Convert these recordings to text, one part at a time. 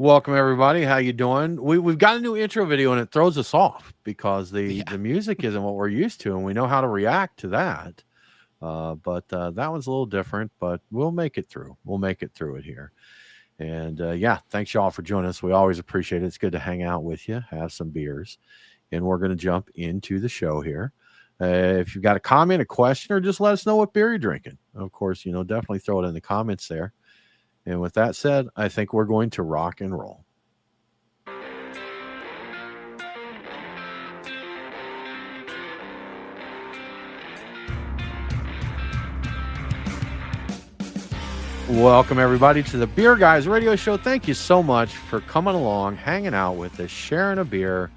Welcome everybody. How you doing? We've got a new intro video and it throws us off because Yeah. the music isn't what we're used to, and we know how to react to that. But that one's a little different, but we'll make it through. We'll make it through it here. And yeah, thanks y'all for joining us. We always appreciate it. It's good to hang out with you, have some beers, and we're going to jump into the show here. If you've got a comment, a question, or just let us know what beer you're drinking. Of course, definitely throw it in the comments there. And with that said, I think we're going to rock and roll. Welcome, everybody, to the Beer Guys radio show. Thank you so much for coming along, hanging out with us, sharing a beer,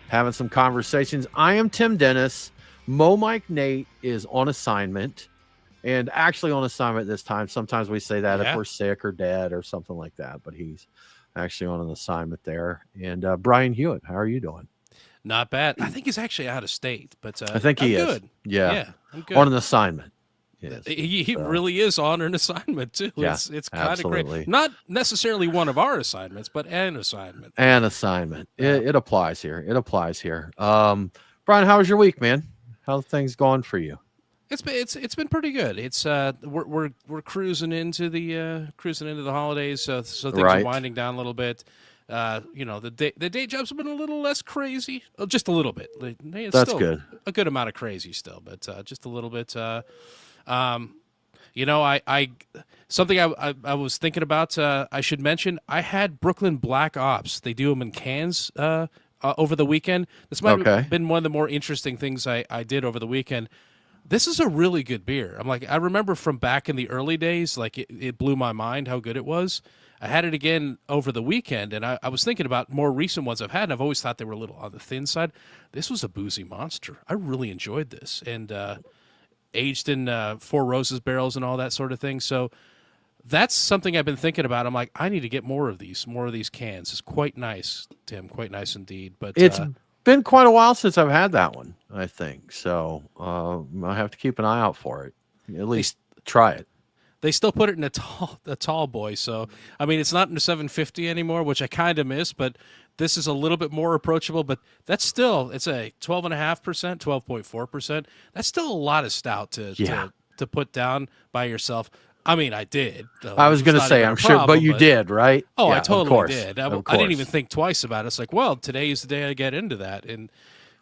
having some conversations. I am Tim Dennis. Mo Mike Nate is on assignment, and actually on assignment this time. Sometimes we say that if we're sick or dead or something like that, but he's actually on an assignment there. And Brian Hewitt, how are you doing? Not bad. I think he's actually out of state, but I think he I'm is. good. Yeah, I'm good. on an assignment. Yes. He really is on an assignment too. Yeah, It's kind of great. absolutely. Not necessarily one of our assignments, but an assignment. An assignment. Yeah. It applies here. It applies here. Brian, how was your week, man? How's things going for you? It's been pretty good. It's we're cruising into the holidays, so things Right. are winding down a little bit. The day jobs have been a little less crazy, just a little bit. It's That's still good. a good amount of crazy still, but just a little bit. I something I was thinking about. I should mention I had Brooklyn Black Ops. They do them in cans over the weekend. This might Okay. have been one of the more interesting things I did over the weekend. This is a really good beer. I remember from back in the early days, like it blew my mind how good it was. I had it again over the weekend, and I was thinking about more recent ones I've had, and I've always thought they were a little on the thin side. This was a boozy monster. I really enjoyed this, and aged in Four Roses barrels and all that sort of thing. So that's something I've been thinking about. I'm like, I need to get more of these cans. It's quite nice, Tim, quite nice indeed. But It's been quite a while since I've had that one, I think. So I have to keep an eye out for it. At least try it. they still put it in a tall boy. So I mean, it's not in the 750 anymore, which I kind of miss. But this is a little bit more approachable. But that's still it's a 12.5%, 12.4%. That's still a lot of stout to put down by yourself. I mean, I did. I was going to say, I'm sure, but you did, right? Oh, Yeah, I totally of course, did. of I didn't course. even think twice about it. It's like, well, today is the day I get into that, and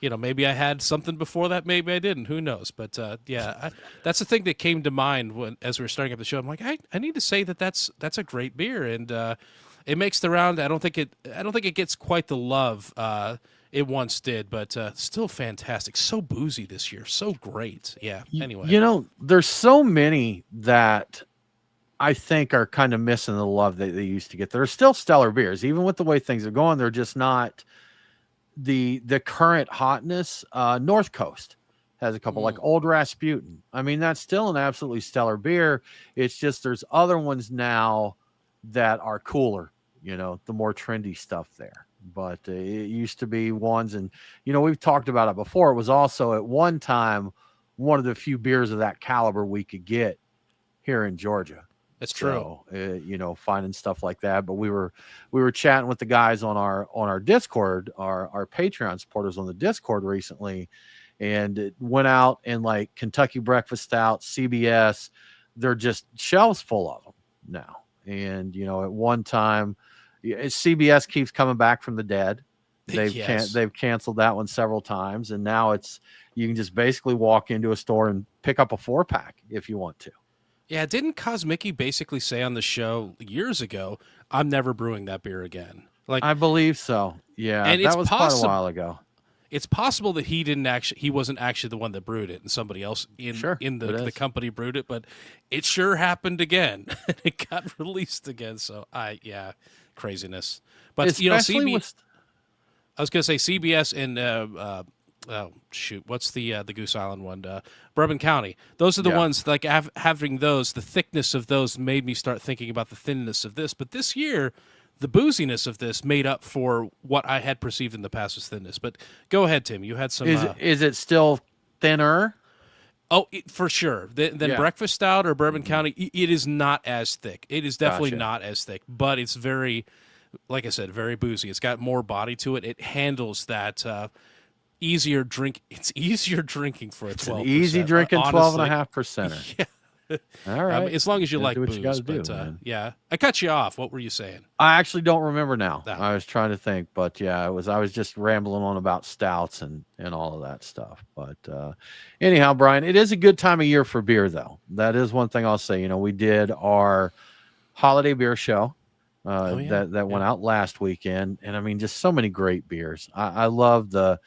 maybe I had something before that, maybe I didn't. Who knows? But that's the thing that came to mind as we were starting up the show. I'm like, I need to say that's a great beer, and it makes the round. I don't think it gets quite the love it once did, but still fantastic. So boozy this year, so great. Yeah. Anyway, There's so many that I think are kind of missing the love that they used to get. There are still stellar beers, even with the way things are going. They're just not the current hotness. North Coast has a couple, like Old Rasputin. I mean, that's still an absolutely stellar beer. It's just there's other ones now that are cooler. The more trendy stuff there. But it used to be ones, and we've talked about it before. It was also at one time one of the few beers of that caliber we could get here in Georgia. that's true. So, finding stuff like that. But we were chatting with the guys on our Discord, our Patreon supporters on the Discord recently, and it went out and like Kentucky Breakfast Stout, CBS, they're just shelves full of them now. And at one time, CBS keeps coming back from the dead. They've canceled that one several times, and now you can just basically walk into a store and pick up a 4-pack if you want to. Yeah, didn't Kosmicki basically say on the show years ago, "I'm never brewing that beer again"? Like, I believe so. Yeah, and that was quite a while ago. It's possible that he wasn't actually the one that brewed it, and somebody else in the company brewed it. But it sure happened again. It got released again. So craziness. But Especially with I was going to say CBS and what's the Goose Island one? Bourbon County. Those are the ones like having those. The thickness of those made me start thinking about the thinness of this. But this year, the booziness of this made up for what I had perceived in the past as thinness. But go ahead, Tim. You had some. Is it still thinner? Oh, for sure. Then Breakfast Stout or Bourbon County, it is not as thick. It is definitely not as thick, but it's very, like I said, very boozy. It's got more body to it. It handles that easier drink. It's easier drinking for a It's an 12%. easy drinking 12 and a Honestly, half percenter. yeah. All right. As long as you Gotta do like what you got booze, to do, but man. yeah, I cut you off. What were you saying? I actually don't remember now. No. I was trying to think, but yeah, I was just rambling on about stouts and all of that stuff. But anyhow, Brian, it is a good time of year for beer, though. That is one thing I'll say. You know, we did our holiday beer show Oh yeah, that yeah. went out last weekend, and I mean, just so many great beers. I love the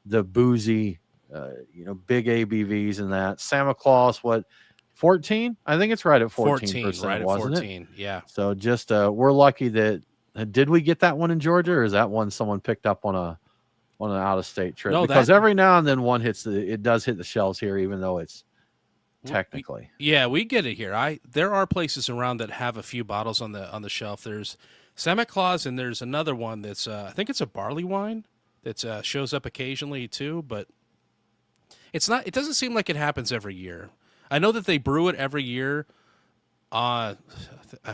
boozy, big ABVs and that. Santa Claus, what 14? I think it's right at 14, 14%, right at wasn't it? 14. Yeah. So just we're lucky that did we get that one in Georgia, or is that one someone picked up on an out of state trip? No, Because that every now and then one it does hit the shelves here, even though it's we, technically. yeah, we get it here. There are places around that have a few bottles on the shelf. There's Santa Claus, and there's another one that's I think it's a barley wine that shows up occasionally too, but it's not. It doesn't seem like it happens every year. I know that they brew it every year. I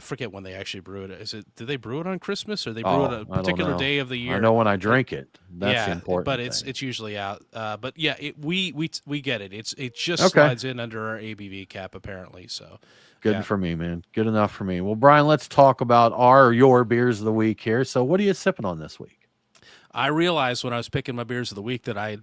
forget when they actually brew it. Do they brew it on Christmas or they brew it Oh, a I don't particular know. day of the I year? know when I But drink it. That's the yeah, important but thing. it's usually out. But yeah, we get it. It just Okay. slides in under our ABV cap apparently. So Good yeah, for me, man. Good enough for me. Well, Brian, let's talk about your beers of the week here. So, what are you sipping on this week? I realized when I was picking my beers of the week that I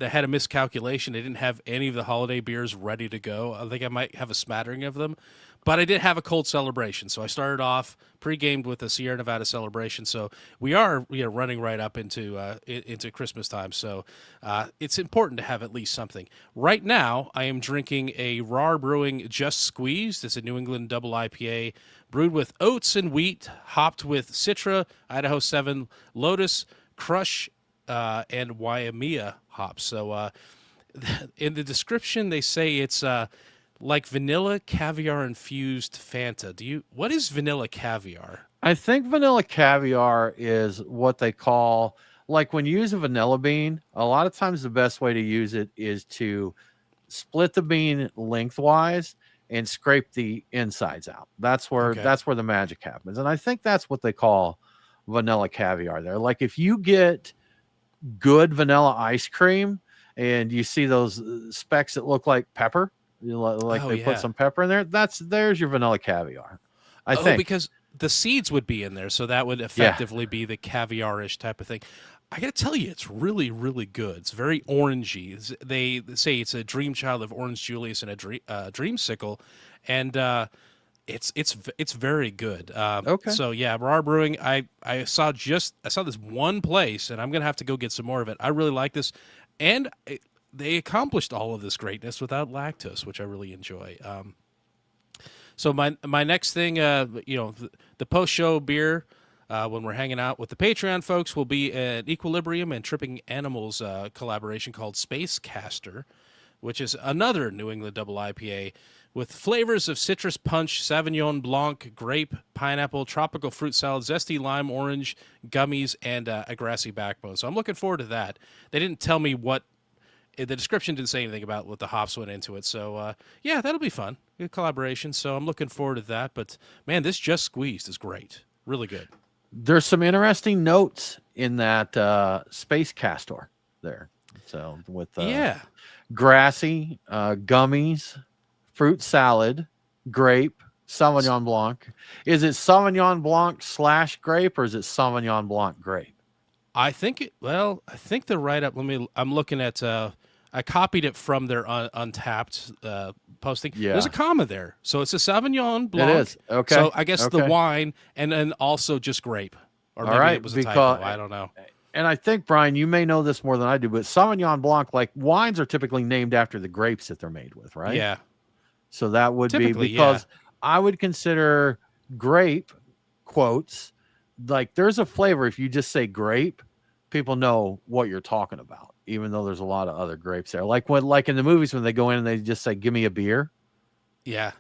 had a miscalculation. I didn't have any of the holiday beers ready to go. I think I might have a smattering of them, but I did have a cold celebration. So I started off pre-gamed with the Sierra Nevada celebration. So we are running right up into Christmas time. So it's important to have at least something. Right now, I am drinking a Raw Brewing Just Squeezed. It's a New England double IPA brewed with oats and wheat, hopped with Citra, Idaho 7, Lotus, Crush, and Waimea hops. So in the description, they say it's like vanilla caviar infused Fanta. What is vanilla caviar? I think vanilla caviar is what they call, like when you use a vanilla bean, a lot of times the best way to use it is to split the bean lengthwise and scrape the insides out. Okay. That's where the magic happens. And I think that's what they call vanilla caviar there. Like if you get good vanilla ice cream and you see those specks that look like pepper, like Oh they put yeah. some pepper in there, there's your vanilla caviar. I Oh, think. because the seeds would be in there, so that would Yeah. effectively be the caviar-ish type of thing. I got to tell you, it's really, really good. It's very orangey. They say it's a dream child of Orange Julius and a dreamsicle, and it's very good. Okay. So yeah, Raw Brewing. I saw this one place, and I'm gonna have to go get some more of it. I really like this, and they accomplished all of this greatness without lactose, which I really enjoy. So my next thing, the post show beer. When we're hanging out with the Patreon folks, will be an Equilibrium and Tripping Animals collaboration called Space Caster, which is another New England double IPA with flavors of citrus punch, Sauvignon Blanc, grape, pineapple, tropical fruit salad, zesty lime, orange, gummies, and a grassy backbone. So I'm looking forward to that. They didn't tell me the description didn't say anything about what the hops went into it. So, yeah, that'll be fun. Good collaboration. So I'm looking forward to that. But, man, this Just Squeezed is great. Really good. There's some interesting notes in that space castor there. So with Yeah. grassy, gummies, fruit salad, grape, Sauvignon Blanc. Is it Sauvignon Blanc / grape, or is it Sauvignon Blanc grape? I think the write-up, I'm looking at, I copied it from their Untapped posting. Yeah. There's a comma there. So it's a Sauvignon Blanc. It is. Okay. So I guess the Okay. wine and then also just grape. Or All maybe right, it was a because typo. I don't know. and I think, Brian, you may know this more than I do, but Sauvignon Blanc, like wines are typically named after the grapes that they're made with, right? Yeah. So that would be Typically, because I would consider grape quotes like there's a flavor. If you just say grape, people know what you're talking about, even though there's a lot of other grapes there. Like in the movies when they go in and they just say, "Give me a beer." Yeah.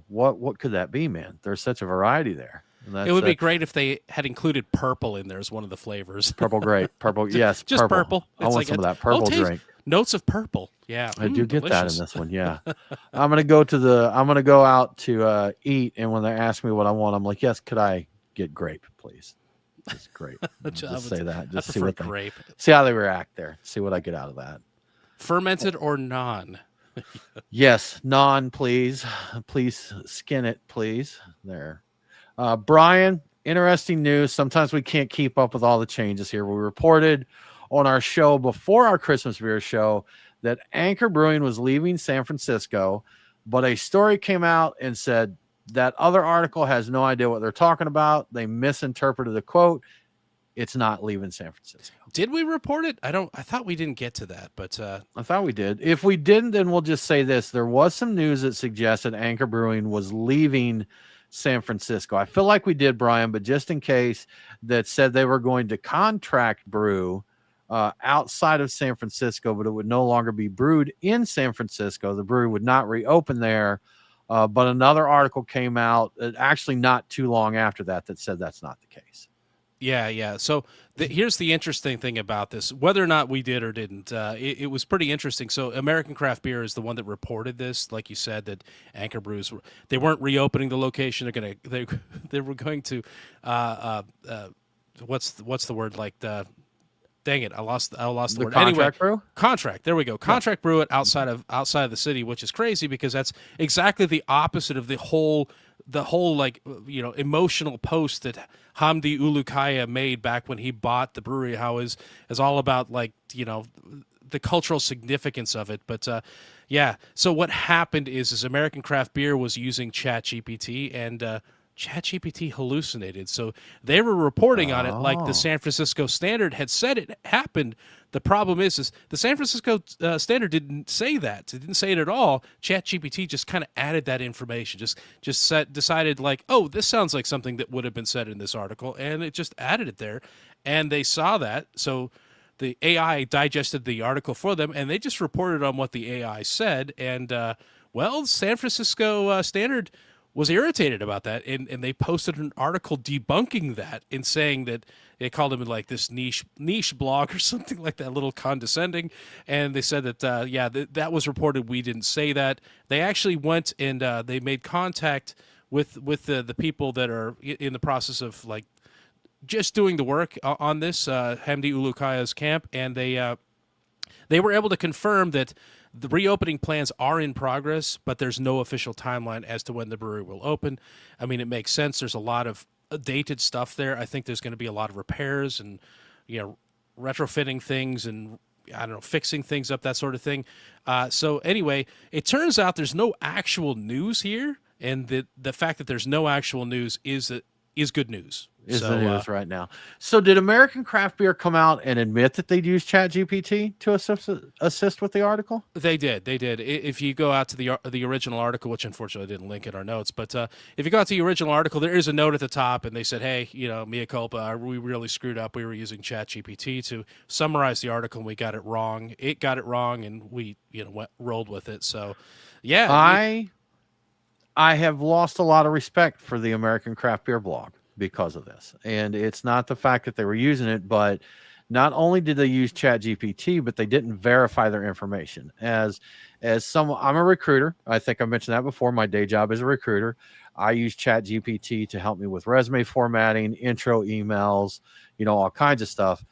What could that be, man? There's such a variety there. And It would be great if they had included purple in there as one of the flavors. purple grape, purple. Yes, Just purple. I want some of that purple drink. Notes of purple. Yeah. I do get that delicious. in this one. Yeah. I'm going to go out to eat. And when they ask me what I want, I'm like, yes, could I get grape, please? Just great. I Just say that. I Just prefer grape, see how they react there. See what I get out of that. fermented or non. Yes, non, please. Please skin it, please. There. Brian, interesting news. Sometimes we can't keep up with all the changes here. We reported on our show before our Christmas beer show that Anchor Brewing was leaving San Francisco, but a story came out and said that other article has no idea what they're talking about. They misinterpreted the quote. It's not leaving San Francisco. Did we report it? I thought we didn't get to that, but I thought we did. If we didn't, then we'll just say this. There was some news that suggested Anchor Brewing was leaving San Francisco. I feel like we did, Brian, but just in case, that said they were going to contract brew outside of San Francisco, but it would no longer be brewed in San Francisco. The brewery would not reopen there. But another article came out actually not too long after that said that's not the case. Yeah. So here's the interesting thing about this, whether or not we did or didn't, it was pretty interesting. So American Craft Beer is the one that reported this, like you said, that Anchor Brews, they weren't reopening the location. They were going to, what's the word, like the, dang it, I lost the word. Contract brew? Contract. There we go. Contract brew it outside of the city, which is crazy because that's exactly the opposite of the whole like, emotional post that Hamdi Ulukaya made back when he bought the brewery. How is all about, like, the cultural significance of it. But yeah. So what happened is American Craft Beer was using ChatGPT, and ChatGPT hallucinated. So they were reporting on it like the San Francisco Standard had said it happened. The problem is the San Francisco Standard didn't say that. It didn't say it at all. ChatGPT just kind of added that information. Decided like, oh, this sounds like something that would have been said in this article, and it just added it there. And they saw that. So the AI digested the article for them, and they just reported on what the AI said. And San Francisco Standard was irritated about that, and they posted an article debunking that and saying that they called him like this niche blog or something like that, a little condescending. And they said that that was reported. We didn't say that. They actually went and they made contact with the people that are in the process of like just doing the work on this Hamdi Ulukaya's camp, and they were able to confirm that the reopening plans are in progress, but there's no official timeline as to when the brewery will open. I mean, it makes sense. There's a lot of dated stuff there. I think there's going to be a lot of repairs and, retrofitting things and, I don't know, fixing things up, that sort of thing. So anyway, it turns out there's no actual news here, and the fact that there's no actual news is good news. Is the news right now. So did American Craft Beer come out and admit that they'd use ChatGPT to assist with the article? They did. If you go out to the original article, which unfortunately I didn't link in our notes, but if you go out to the original article, there is a note at the top, and they said, hey, mea culpa, we really screwed up. We were using ChatGPT to summarize the article, and we got it wrong. It got it wrong, and we rolled with it. So, yeah. I have lost a lot of respect for the American Craft Beer blog because of this. And it's not the fact that they were using it, but not only did they use ChatGPT, but they didn't verify their information. I'm a recruiter. I think I mentioned that before. My day job is a recruiter. I use ChatGPT to help me with resume formatting, intro emails, all kinds of stuff.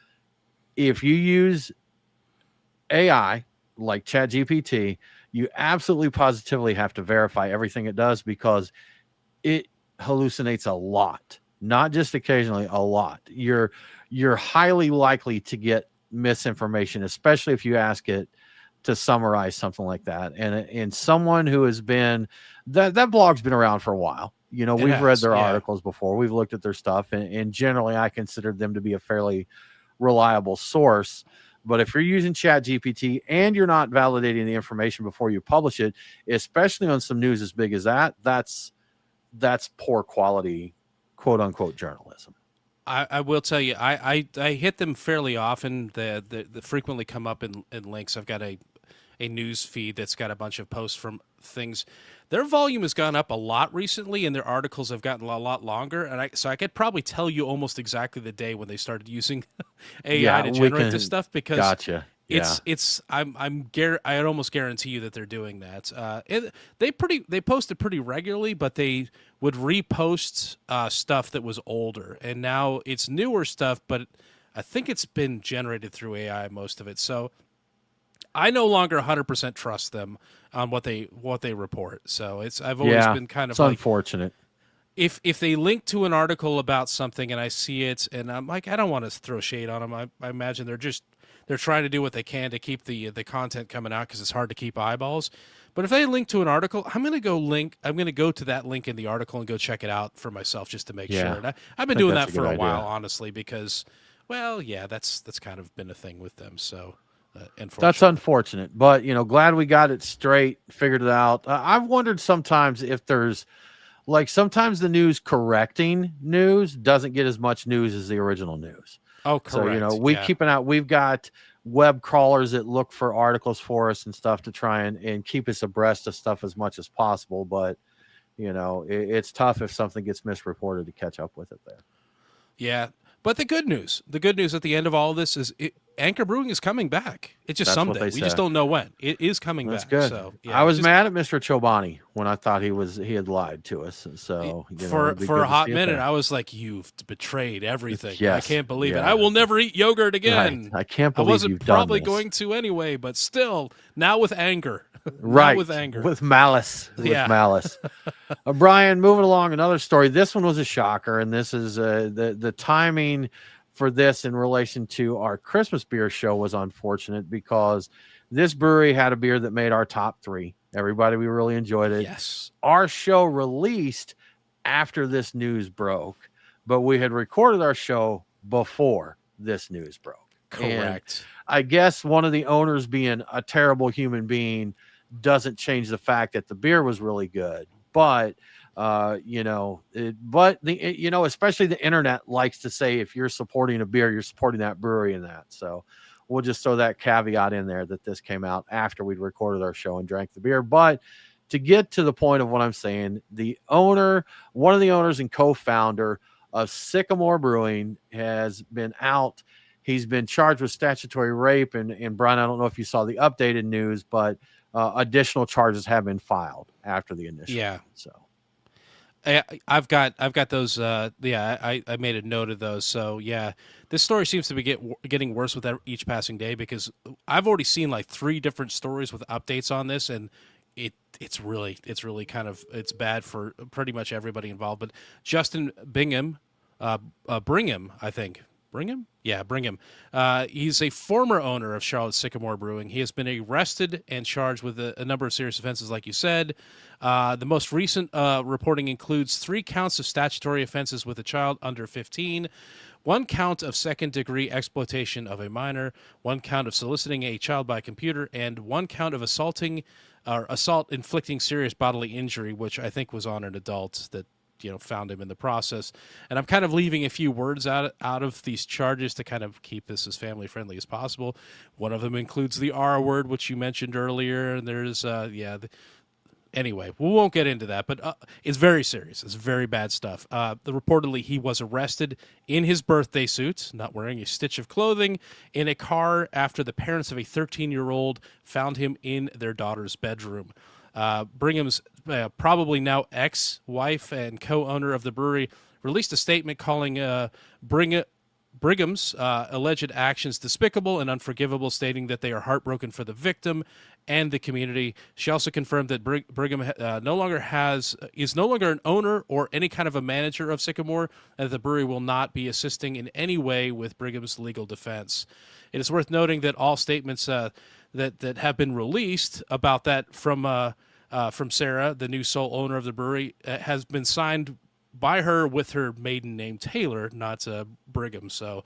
If you use AI like ChatGPT, you absolutely positively have to verify everything it does, because it hallucinates a lot. Not just occasionally, a lot. You're highly likely to get misinformation, especially if you ask it to summarize something like that. And someone who has been that blog's been around for a while. We've read their articles before. We've looked at their stuff, and generally I consider them to be a fairly reliable source. But if you're using ChatGPT and you're not validating the information before you publish it, especially on some news as big as that's poor quality, quote unquote, journalism. I will tell you, I hit them fairly often. They frequently come up in links. I've got a news feed that's got a bunch of posts from things. Their volume has gone up a lot recently, and their articles have gotten a lot longer. And so I could probably tell you almost exactly the day when they started using AI to generate this stuff, because Yeah. I'd almost guarantee you that they're doing that. They posted pretty regularly, but they would repost stuff that was older, and now it's newer stuff, but I think it's been generated through AI, most of it. So I no longer 100% trust them on what they report. So I've always Yeah. been kind It's of like, unfortunate. if they link to an article about something and I see it and I'm like, I don't want to throw shade on them. I imagine they're trying to do what they can to keep the content coming out because it's hard to keep eyeballs. But if they link to an article, I'm going to go to that link in the article and go check it out for myself just to make sure. Yeah. And I've I been think doing that's that a for good a while, idea. honestly, because, well, yeah, that's kind of been a thing with them. So, That's unfortunately. unfortunate, but glad we got it straight, figured it out. I've wondered sometimes if there's like sometimes the news correcting news doesn't get as much news as the original news. Oh, So, correct. we Yeah. keep an out. We've got web crawlers that look for articles for us and stuff to try and keep us abreast of stuff as much as possible. But, it's tough if something gets misreported to catch up with it there. Yeah, but the good news at the end of all of this is Anchor Brewing is coming back. It's just That's what someday. they We just say. don't know when. It is coming That's back. good. So I yeah, was just mad at Mr. Chobani when I thought he had lied to us. So, for it'd be a good to hot see it minute, there. I was like, "You've betrayed everything. I Yes. can't believe it. I Yeah. will never eat yogurt Right. again." I can't I believe wasn't you've done probably this. going to anyway, but still, now with anger, now Right. with anger. With malice. With Yeah. malice. Brian, moving along, another story. This one was a shocker, and this is the timing for this in relation to our Christmas beer show was unfortunate because this brewery had a beer that made our top three. Everybody, we really enjoyed it. Yes. Our show released after this news broke, but we had recorded our show before this news broke. And Correct. I guess one of the owners being a terrible human being doesn't change the fact that the beer was really good. But especially the internet likes to say if you're supporting a beer, you're supporting that brewery and that. So we'll just throw that caveat in there that this came out after we'd recorded our show and drank the beer. But to get to the point of what I'm saying, one of the owners and co-founder of Sycamore Brewing has been out. He's been charged with statutory rape. And Brian, I don't know if you saw the updated news, but additional charges have been filed after the initial. Yeah. So I've got those. I made a note of those. So yeah, this story seems to be getting worse with each passing day because I've already seen like 3 different stories with updates on this, and it's really it's bad for pretty much everybody involved. But Justin Brigham, I think. Brigham? Yeah, Brigham. He's a former owner of Charlotte Sycamore Brewing. He has been arrested and charged with a number of serious offenses, like you said. The most recent reporting includes 3 counts of statutory offenses with a child under 15, 1 count of second-degree exploitation of a minor, 1 count of soliciting a child by computer, and 1 count of assault inflicting serious bodily injury, which I think was on an adult that found him in the process. And I'm kind of leaving a few words out of these charges to kind of keep this as family friendly as possible. One of them includes the R word, which you mentioned earlier. And there's anyway, we won't get into that, but it's very serious. It's very bad stuff. Reportedly, he was arrested in his birthday suit, not wearing a stitch of clothing, in a car after the parents of a 13-year-old found him in their daughter's bedroom. Brigham's probably now ex-wife and co-owner of the brewery released a statement calling Brigham's alleged actions despicable and unforgivable, stating that they are heartbroken for the victim and the community. She also confirmed that Brigham is no longer an owner or any kind of a manager of Sycamore, and that the brewery will not be assisting in any way with Brigham's legal defense. It is worth noting that all statements that have been released about that from Sarah, the new sole owner of the brewery, has been signed by her with her maiden name Taylor, not Brigham. So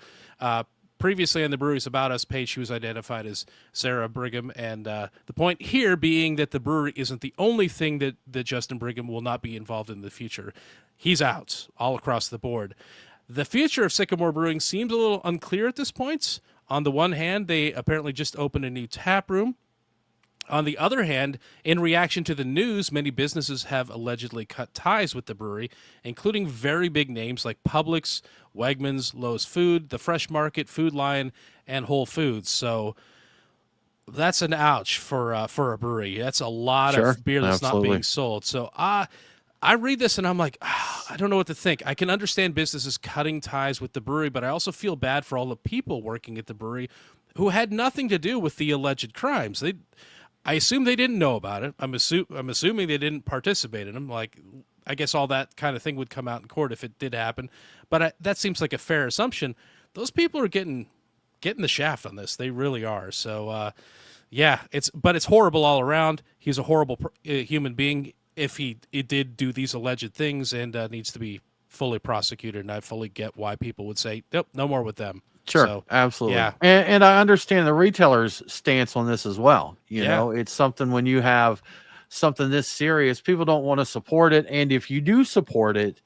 previously on the brewery's About Us page, she was identified as Sarah Brigham. And the point here being that the brewery isn't the only thing that Justin Brigham will not be involved in the future. He's out all across the board. The future of Sycamore Brewing seems a little unclear at this point. On the one hand, they apparently just opened a new tap room. On the other hand, in reaction to the news, many businesses have allegedly cut ties with the brewery, including very big names like Publix, Wegmans, Lowe's Food, The Fresh Market, Food Lion, and Whole Foods. So that's an ouch for a brewery. That's a lot Sure, of beer that's not being absolutely. sold. So I read this and I'm like, I don't know what to think. I can understand businesses cutting ties with the brewery, but I also feel bad for all the people working at the brewery who had nothing to do with the alleged crimes. I assume they didn't know about it. I'm assuming they didn't participate in them. Like, I guess all that kind of thing would come out in court if it did happen. But that seems like a fair assumption. Those people are getting the shaft on this. They really are. So, yeah, it's horrible all around. He's a horrible human being if he did do these alleged things and needs to be fully prosecuted. And I fully get why people would say, nope, no more with them. Sure, So, absolutely. yeah, And I understand the retailer's stance on this as well. yeah, It's something when you have something this serious, people don't want to support it. And if you do support it,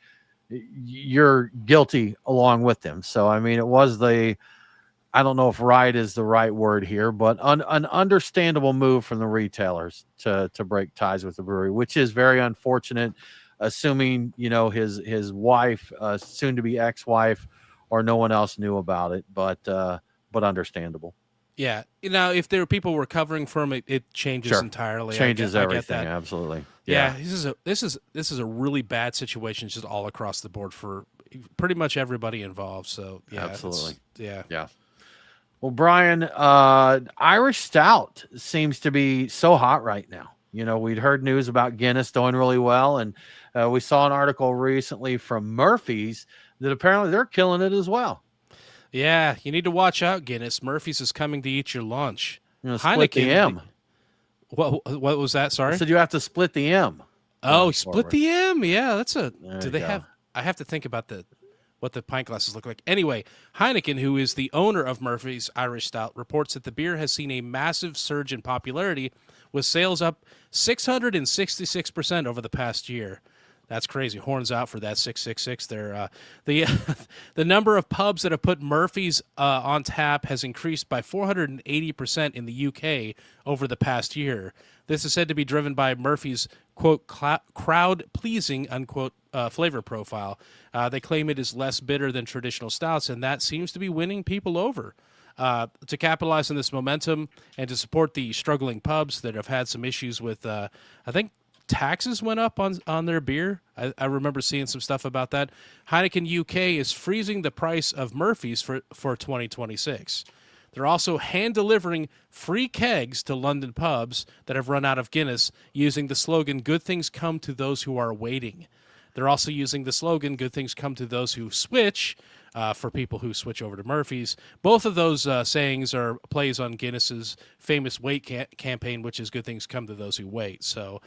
you're guilty along with them. So, I mean, it was I don't know if right is the right word here, but an understandable move from the retailers to break ties with the brewery, which is very unfortunate, assuming, his wife, soon to be ex-wife, or no one else knew about it, but understandable. yeah. Now, if there were people recovering from it, it changes Sure. entirely. Changes I get everything. that. Absolutely. Yeah, Yeah. this is a really bad situation just all across the board for pretty much everybody involved. So yeah, Absolutely. yeah. Yeah. Well, Brian, Irish Stout seems to be so hot right now. We'd heard news about Guinness doing really well, and we saw an article recently from Murphy's that apparently they're killing it as well. Yeah, you need to watch out, Guinness. Murphy's is coming to eat your lunch. Split the Heineken, M. what was that? I Sorry. said you have to split the M Oh, going split forward. the M. Yeah, that's a. There Do you they go. have? I have to think about what the pint glasses look like. Anyway, Heineken, who is the owner of Murphy's Irish Stout, reports that the beer has seen a massive surge in popularity, with sales up 666% over the past year. That's crazy. Horns out for that 666 there. The the number of pubs that have put Murphy's on tap has increased by 480% in the UK over the past year. This is said to be driven by Murphy's, quote, crowd-pleasing, unquote, flavor profile. They claim it is less bitter than traditional stouts, and that seems to be winning people over. To capitalize on this momentum and to support the struggling pubs that have had some issues with, I think, taxes went up on their beer. I remember seeing some stuff about that. Heineken UK is freezing the price of Murphy's for 2026. They're also hand-delivering free kegs to London pubs that have run out of Guinness using the slogan, "Good things come to those who are waiting." They're also using the slogan, "Good things come to those who switch," for people who switch over to Murphy's. Both of those sayings are plays on Guinness's famous wait campaign, which is "Good things come to those who wait." So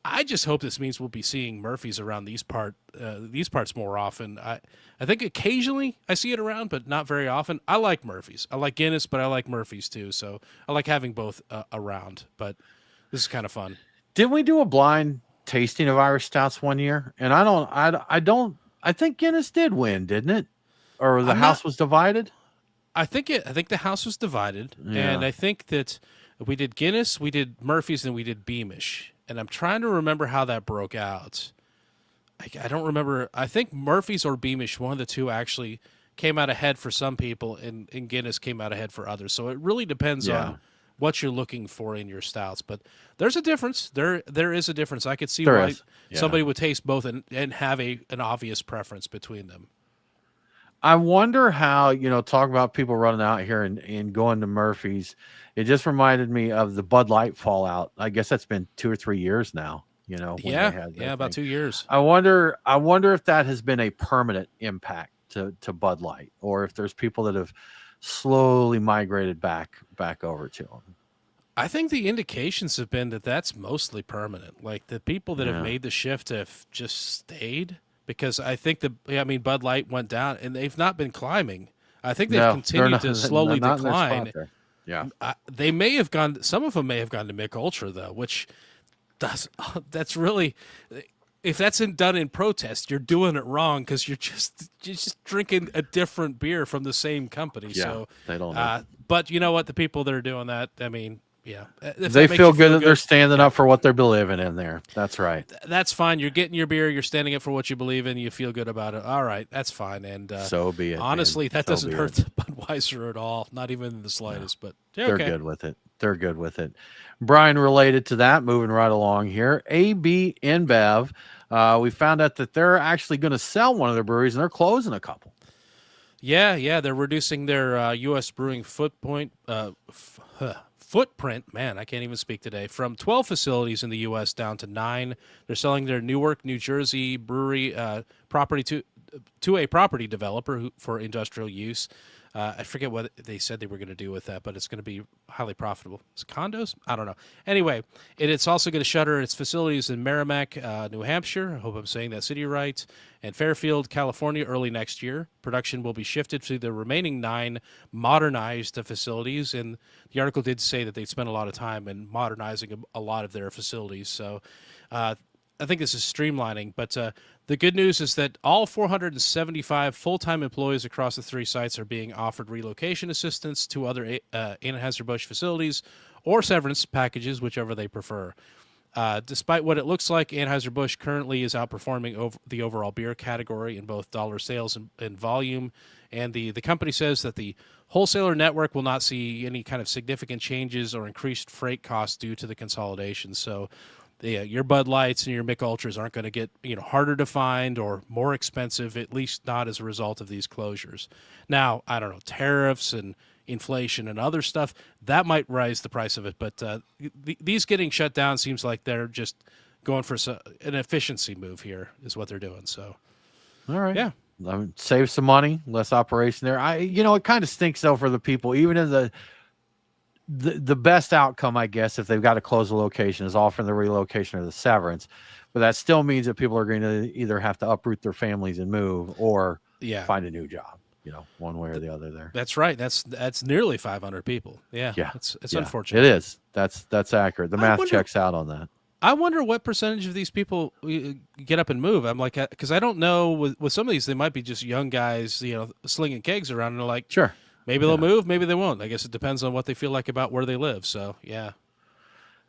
I just hope this means we'll be seeing Murphy's around these parts more often. I think occasionally I see it around, but not very often. I like Murphy's. I like Guinness, but I like Murphy's too. So I like having both around. But this is kind of fun. Didn't we do a blind tasting of Irish Stouts one year? And I think Guinness did win, didn't it? Or the I'm not. house was divided? I think the house was divided, and Yeah. I think that we did Guinness, we did Murphy's, and we did Beamish. And I'm trying to remember how that broke out. I don't remember. I think Murphy's or Beamish, one of the two, actually came out ahead for some people, and Guinness came out ahead for others. So it really depends Yeah. on what you're looking for in your stouts. But there's a difference. There is a difference. I could see There why is. Yeah. somebody would taste both and have an obvious preference between them. I wonder how, talk about people running out here and going to Murphy's. It just reminded me of the Bud Light fallout. I guess that's been 2 or 3 years now, when they Yeah, had yeah, that about thing. 2 years. I wonder if that has been a permanent impact to Bud Light, or if there's people that have slowly migrated back over to them. I think the indications have been that that's mostly permanent. Like the people that have Yeah. made the shift have just stayed because I think Bud Light went down and they've not been climbing. I think they've No, they're continued not, to slowly not in their spot decline. there. Yeah. They may have gone. Some of them may have gone to Mick Ultra though, which that's really. If that's done in protest, you're doing it wrong because you're just drinking a different beer from the same company. Yeah, So, they don't know. but you know what? The people that are doing that, I mean, Yeah. If They that makes feel you good feel that they're good, standing yeah, up for what they're believing in there. That's right. that's fine. You're getting your beer. You're standing up for what you believe in. You feel good about it. All right, that's fine. And So be it, man. honestly, that So doesn't be hurt it. the Budweiser at all. Not even in the No, slightest. But yeah, they're okay. good with it. They're good with it. Brian, related to that, moving right along here, AB InBev, we found out that they're actually going to sell one of their breweries, and they're closing a couple. Yeah. They're reducing their U.S. brewing footprint. Man, I can't even speak today. From 12 facilities in the U.S. down to 9. They're selling their Newark, New Jersey brewery property to a property developer for industrial use. I forget what they said they were going to do with that, but it's going to be highly profitable. Is it condos? I don't know. Anyway, it's also going to shutter its facilities in Merrimack, New Hampshire. I hope I'm saying that city right. And Fairfield, California, early next year. Production will be shifted to the remaining 9 modernized facilities. And the article did say that they'd spent a lot of time in modernizing a lot of their facilities. So I think this is streamlining, but the good news is that all 475 full-time employees across the 3 sites are being offered relocation assistance to other Anheuser-Busch facilities or severance packages, whichever they prefer. Despite what it looks like, Anheuser-Busch currently is outperforming the overall beer category in both dollar sales and volume, and the company says that the wholesaler network will not see any kind of significant changes or increased freight costs due to the consolidation. So your Bud Lights and your Mick Ultras aren't going to get harder to find or more expensive, at least not as a result of these closures. Now, I don't know, tariffs and inflation and other stuff, that might rise the price of it, but these getting shut down seems like they're just going for an efficiency move here is what they're doing. So, All right. yeah. Save some money, less operation there. It kind of stinks though for the people, even in the best outcome, I guess, if they've got to close a location is offering the relocation or the severance. But that still means that people are going to either have to uproot their families and move or find a new job, one way or the other there. That's right. That's nearly 500 people. Yeah. It's unfortunate. It is. That's accurate. The math checks out on that. I wonder what percentage of these people get up and move. I'm like, because I don't know with some of these, they might be just young guys, slinging kegs around and they're like, sure. Maybe they'll move, maybe they won't. I guess it depends on what they feel like about where they live. So, yeah.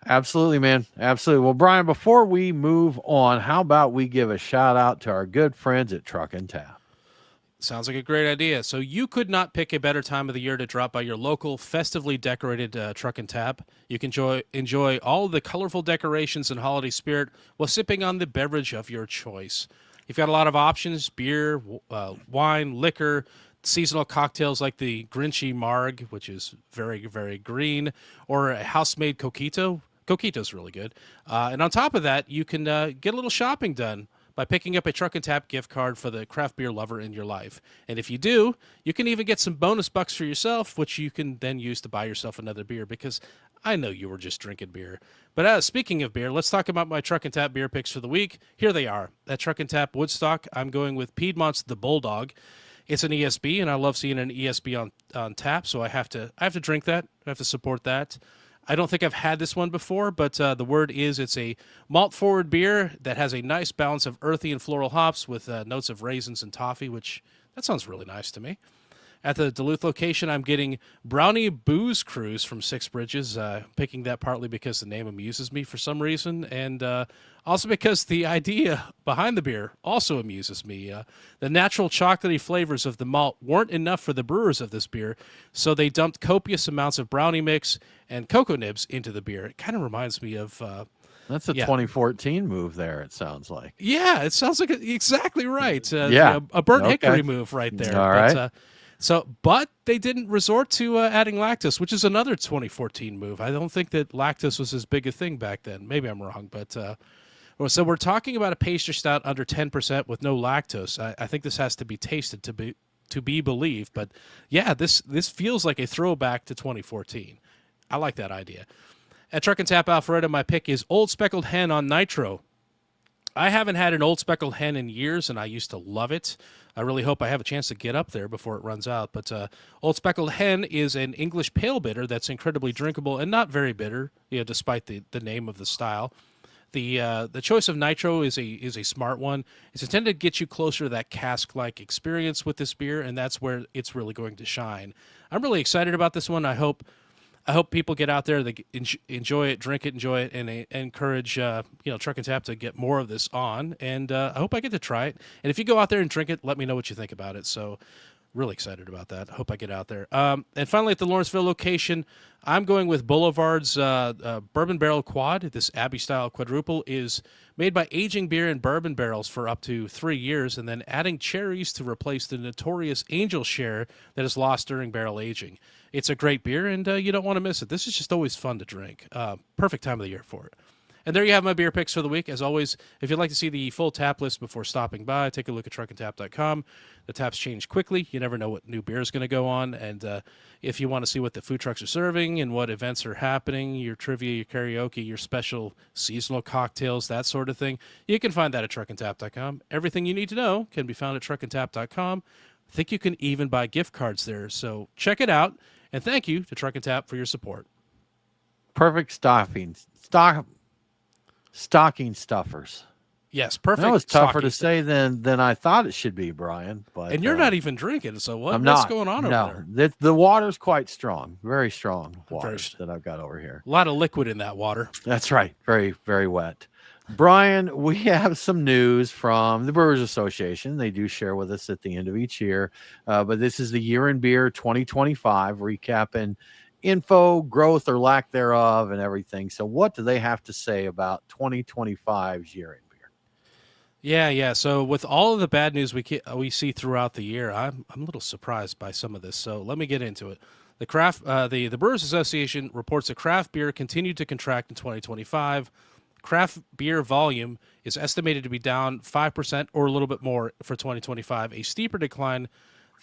Absolutely, man. Absolutely. Well, Brian, before we move on, how about we give a shout out to our good friends at Truck and Tap? Sounds like a great idea. So you could not pick a better time of the year to drop by your local festively decorated Truck and Tap. You can enjoy all the colorful decorations and holiday spirit while sipping on the beverage of your choice. You've got a lot of options: beer, wine, liquor, seasonal cocktails like the Grinchy Marg, which is very, very green, or a house-made Coquito. Coquito's really good. And on top of that, you can get a little shopping done by picking up a Truck and Tap gift card for the craft beer lover in your life. And if you do, you can even get some bonus bucks for yourself, which you can then use to buy yourself another beer, because I know you were just drinking beer. But speaking of beer, let's talk about my Truck and Tap beer picks for the week. Here they are. At Truck and Tap Woodstock, I'm going with Piedmont's The Bulldog. It's an ESB, and I love seeing an ESB on tap, so I have to drink that. I have to support that. I don't think I've had this one before, but the word is it's a malt-forward beer that has a nice balance of earthy and floral hops with notes of raisins and toffee, which that sounds really nice to me. At the Duluth location, I'm getting Brownie Booze Cruise from Six Bridges, picking that partly because the name amuses me for some reason, and also because the idea behind the beer also amuses me. The natural chocolatey flavors of the malt weren't enough for the brewers of this beer, so they dumped copious amounts of brownie mix and cocoa nibs into the beer. It kind of reminds me of... That's a 2014 move there, it sounds like. Yeah, it sounds like exactly right. A burnt hickory move right there. All right. But they didn't resort to adding lactose, which is another 2014 move. I don't think that lactose was as big a thing back then. Maybe I'm wrong, but so we're talking about a pastry stout under 10% with no lactose. I think this has to be tasted to be believed. But yeah, this feels like a throwback to 2014. I like that idea. At Truck and Tap Alpharetta, my pick is Old Speckled Hen on Nitro. I haven't had an Old Speckled Hen in years, and I used to love it. I really hope I have a chance to get up there before it runs out. But Old Speckled Hen is an English pale bitter that's incredibly drinkable and not very bitter, despite the name of the style. The choice of Nitro is a smart one. It's intended to get you closer to that cask-like experience with this beer, and that's where it's really going to shine. I'm really excited about this one. I hope I hope people get out there, they enjoy it, drink it, enjoy it, and encourage Truck and Tap to get more of this on. And I hope I get to try it. And if you go out there and drink it, let me know what you think about it. So really excited about that. Hope I get out there. And finally, at the Lawrenceville location, I'm going with Boulevard's Bourbon Barrel Quad. This Abbey-style quadruple is made by aging beer in bourbon barrels for up to 3 years and then adding cherries to replace the notorious angel share that is lost during barrel aging. It's a great beer, and you don't want to miss it. This is just always fun to drink. Perfect time of the year for it. And there you have my beer picks for the week. As always, if you'd like to see the full tap list before stopping by, take a look at truckandtap.com. The taps change quickly. You never know what new beer is going to go on. And if you want to see what the food trucks are serving and what events are happening, your trivia, your karaoke, your special seasonal cocktails, that sort of thing, you can find that at truckandtap.com. Everything you need to know can be found at truckandtap.com. I think you can even buy gift cards there. So check it out. And thank you to Truck and Tap for your support. Perfect stocking stuffers. Yes, perfect. That was tougher to say than I thought it should be, Brian. But and you're not even drinking, so what's going on over there? The water's quite strong, very strong water that I've got over here. A lot of liquid in that water. That's right, very, very wet. Brian, we have some news from the Brewers Association. They do share with us at the end of each year, but this is the Year in Beer 2025 recapping info, growth or lack thereof, and everything. So what do they have to say about 2025's Year in Beer? Yeah. So with all of the bad news we see throughout the year, I'm a little surprised by some of this. So let me get into it. The Brewers Association reports that craft beer continued to contract in 2025. Craft beer volume is estimated to be down 5% or a little bit more for 2025, a steeper decline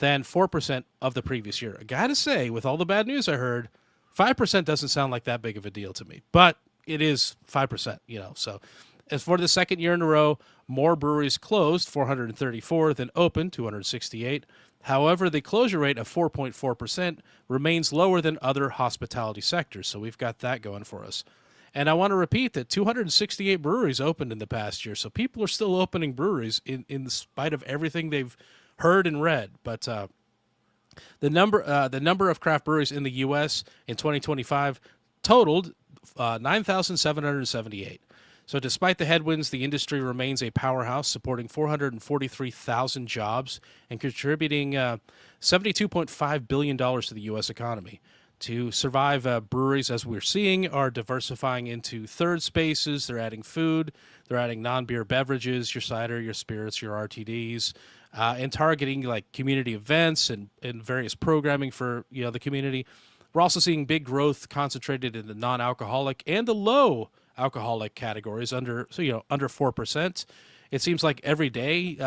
than 4% of the previous year. I gotta say, with all the bad news I heard, 5% doesn't sound like that big of a deal to me, but it is 5%, So as for the second year in a row, more breweries closed, 434, than opened, 268. However, the closure rate of 4.4% remains lower than other hospitality sectors, so we've got that going for us. And I want to repeat that 268 breweries opened in the past year, so people are still opening breweries in spite of everything they've heard and read. But the number of craft breweries in the U.S. in 2025 totaled 9,778. So despite the headwinds, the industry remains a powerhouse, supporting 443,000 jobs and contributing $72.5 billion to the U.S. economy. To survive, breweries, as we're seeing, are diversifying into third spaces. They're adding food. They're adding non-beer beverages, your cider, your spirits, your RTDs, and targeting like community events and various programming for the community. We're also seeing big growth concentrated in the non-alcoholic and the low alcoholic categories under 4%. It seems like every day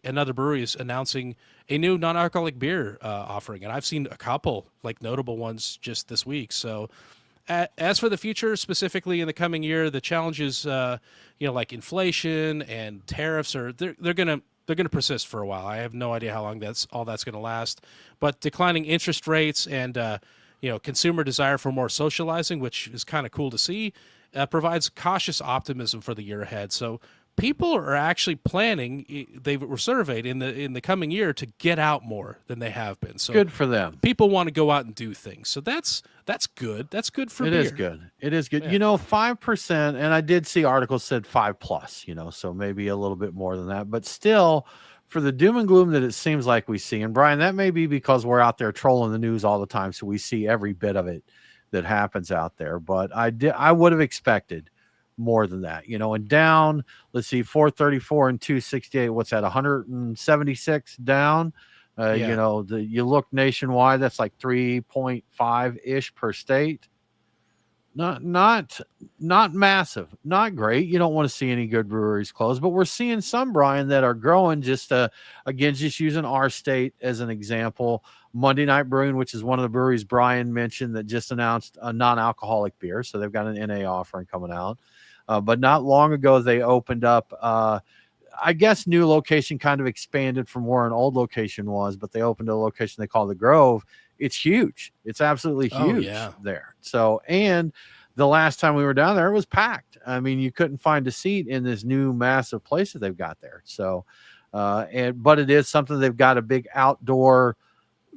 another brewery is announcing a new non-alcoholic beer offering, and I've seen a couple like notable ones just this week. So as for the future, specifically in the coming year, the challenges like inflation and tariffs they're gonna persist for a while. I have no idea how long that's going to last, but declining interest rates and consumer desire for more socializing, which is kind of cool to see, provides cautious optimism for the year ahead. So people are actually planning. They were surveyed in the coming year to get out more than they have been. So good for them. People want to go out and do things. So that's good. That's good for beer. It is good. Yeah. 5%, and I did see articles said 5+. So maybe a little bit more than that, but still, for the doom and gloom that it seems like we see, and Brian, that may be because we're out there trolling the news all the time, so we see every bit of it that happens out there. But I would have expected more than that, and down, let's see, 434 and 268. What's that? 176 down. You look nationwide, that's like 3.5 ish per state. Not massive, not great. You don't want to see any good breweries close, but we're seeing some, Brian, that are growing. Just again, just using our state as an example, Monday Night Brewing, which is one of the breweries Brian mentioned that just announced a non-alcoholic beer, so they've got an NA offering coming out. But not long ago, they opened up, I guess, new location, kind of expanded from where an old location was, but they opened a location they call the Grove. It's huge. It's absolutely huge there. So, and the last time we were down there, it was packed. I mean, you couldn't find a seat in this new massive place that they've got there. So, but it is something they've got a big outdoor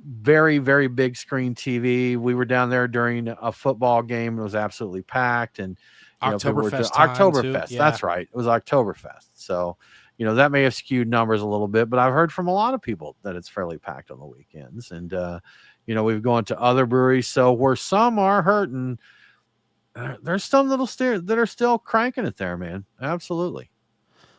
very, very big screen TV. We were down there during a football game. It was absolutely packed. And, people were Oktoberfest time too. Oktoberfest. Yeah. That's right. It was Oktoberfest. So, that may have skewed numbers a little bit, but I've heard from a lot of people that it's fairly packed on the weekends. And, we've gone to other breweries. So where some are hurting, there's some that are still cranking it there, man. Absolutely.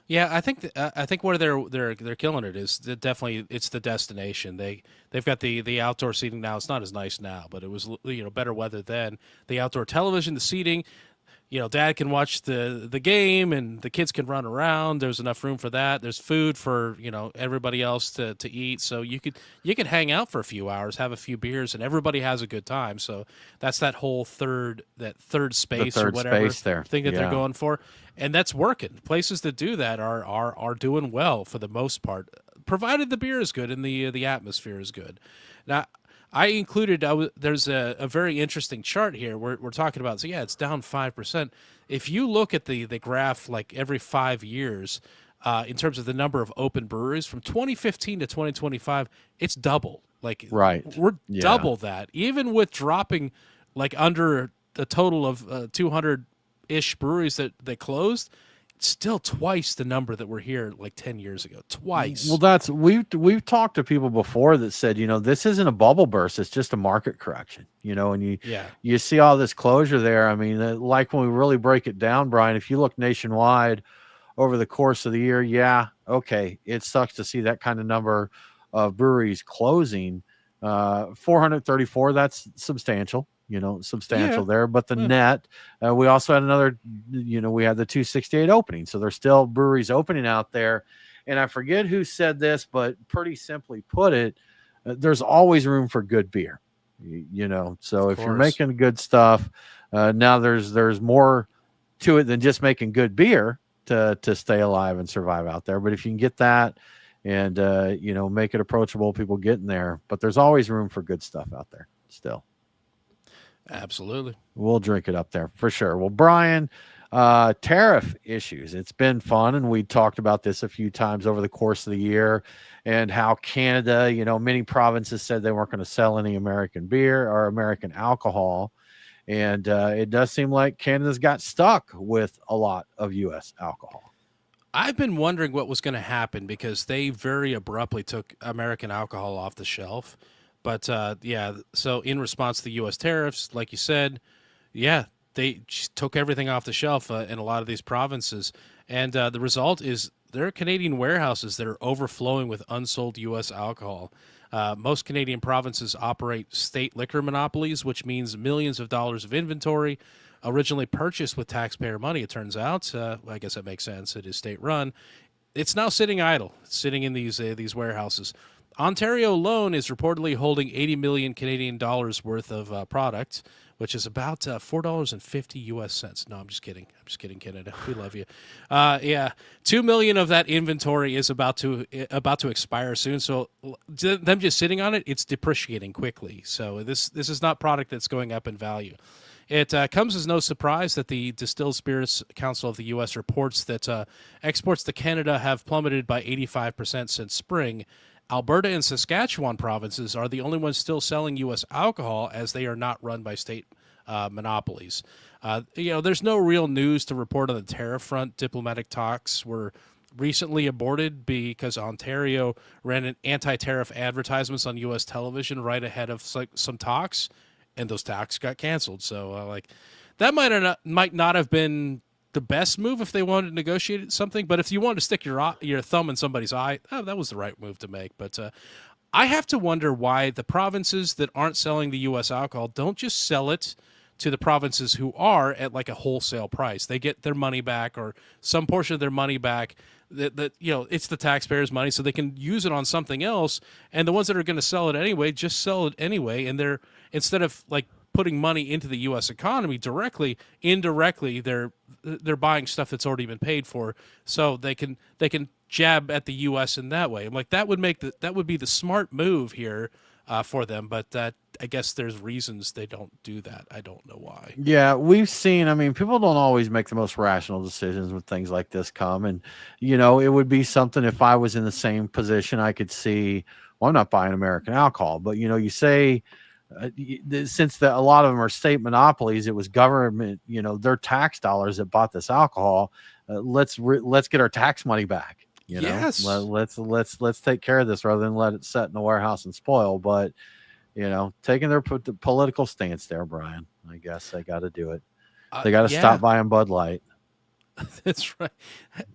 Yeah, I think where they're killing it is definitely it's the destination. They've got the outdoor seating now. It's not as nice now, but it was better weather then. The outdoor television, the seating, dad can watch the game and the kids can run around. There's enough room for that. There's food for everybody else to eat. So you could hang out for a few hours, have a few beers, and everybody has a good time. So that's that whole third space or third whatever space there. thing that they're Yeah. going for, and that's working. Places that do that are doing well for the most part, provided the beer is good and the atmosphere is good. Now, I included. There's a very interesting chart here. We're talking about. So yeah, it's down 5%. If you look at the graph, like every 5 years, in terms of the number of open breweries from 2015 to 2025, it's double. Like Right. we're Yeah. double that, even with dropping like under a total of 200 ish breweries that closed. It's still twice the number that were here like 10 years ago. Twice. Well, we've talked to people before that said, this isn't a bubble burst; it's just a market correction. And Yeah. you see all this closure there. I mean, like when we really break it down, Brian, if you look nationwide over the course of the year, yeah, okay, it sucks to see that kind of number of breweries closing. 434, that's substantial. Substantial Yeah. there, but the Yeah. net, we also had another, we had the 268 opening. So there's still breweries opening out there. And I forget who said this, but pretty simply put it, there's always room for good beer, so if you're making good stuff, now there's more to it than just making good beer to stay alive and survive out there. But if you can get that and, make it approachable, people getting there, but there's always room for good stuff out there still. Absolutely. We'll drink it up there for sure. Well, Brian, tariff issues. It's been fun, and we talked about this a few times over the course of the year, and how Canada, many provinces said they weren't going to sell any American beer or American alcohol, and it does seem like Canada's got stuck with a lot of U.S. alcohol. I've been wondering what was going to happen because they very abruptly took American alcohol off the shelf. But yeah, so in response to the U.S. tariffs, like you said, yeah, they just took everything off the shelf in a lot of these provinces. And the result is there are Canadian warehouses that are overflowing with unsold U.S. alcohol. Most Canadian provinces operate state liquor monopolies, which means millions of dollars of inventory originally purchased with taxpayer money, it turns out. I guess that makes sense. It is state-run. It's now sitting idle, sitting in these warehouses. Ontario alone is reportedly holding 80 million Canadian dollars worth of product, which is about $4.50 US. No, I'm just kidding. I'm just kidding, Canada. We love you. Yeah, 2 million of that inventory is about to expire soon. So them just sitting on it, it's depreciating quickly. So this is not product that's going up in value. It comes as no surprise that the Distilled Spirits Council of the U.S. reports that exports to Canada have plummeted by 85% since spring. Alberta and Saskatchewan provinces are the only ones still selling U.S. alcohol, as they are not run by state monopolies. There's no real news to report on the tariff front. Diplomatic talks were recently aborted because Ontario ran an anti-tariff advertisements on U.S. television right ahead of some talks, and those talks got canceled. So that might not have been the best move if they wanted to negotiate something, but if you wanted to stick your thumb in somebody's eye, that was the right move to make. But I have to wonder why the provinces that aren't selling the U.S. alcohol don't just sell it to the provinces who are at like a wholesale price. They get their money back, or some portion of their money back. That it's the taxpayers' money, so they can use it on something else. And the ones that are going to sell it anyway, just sell it anyway. And they're, instead of like putting money into the U.S. economy directly, indirectly, they're buying stuff that's already been paid for, so they can jab at the U.S. in that way. I'm like, that would be the smart move here for them, but I guess there's reasons they don't do that. I don't know why. Yeah, we've seen, I mean, people don't always make the most rational decisions when things like this come. And, it would be something, if I was in the same position, I could see well, I'm not buying American alcohol. But you say, since a lot of them are state monopolies, it was government, their tax dollars that bought this alcohol. Let's get our tax money back. Yes. Let's take care of this rather than let it sit in the warehouse and spoil. But taking their political stance there, Brian. I guess they got to do it. They got to Yeah. stop buying Bud Light. That's right.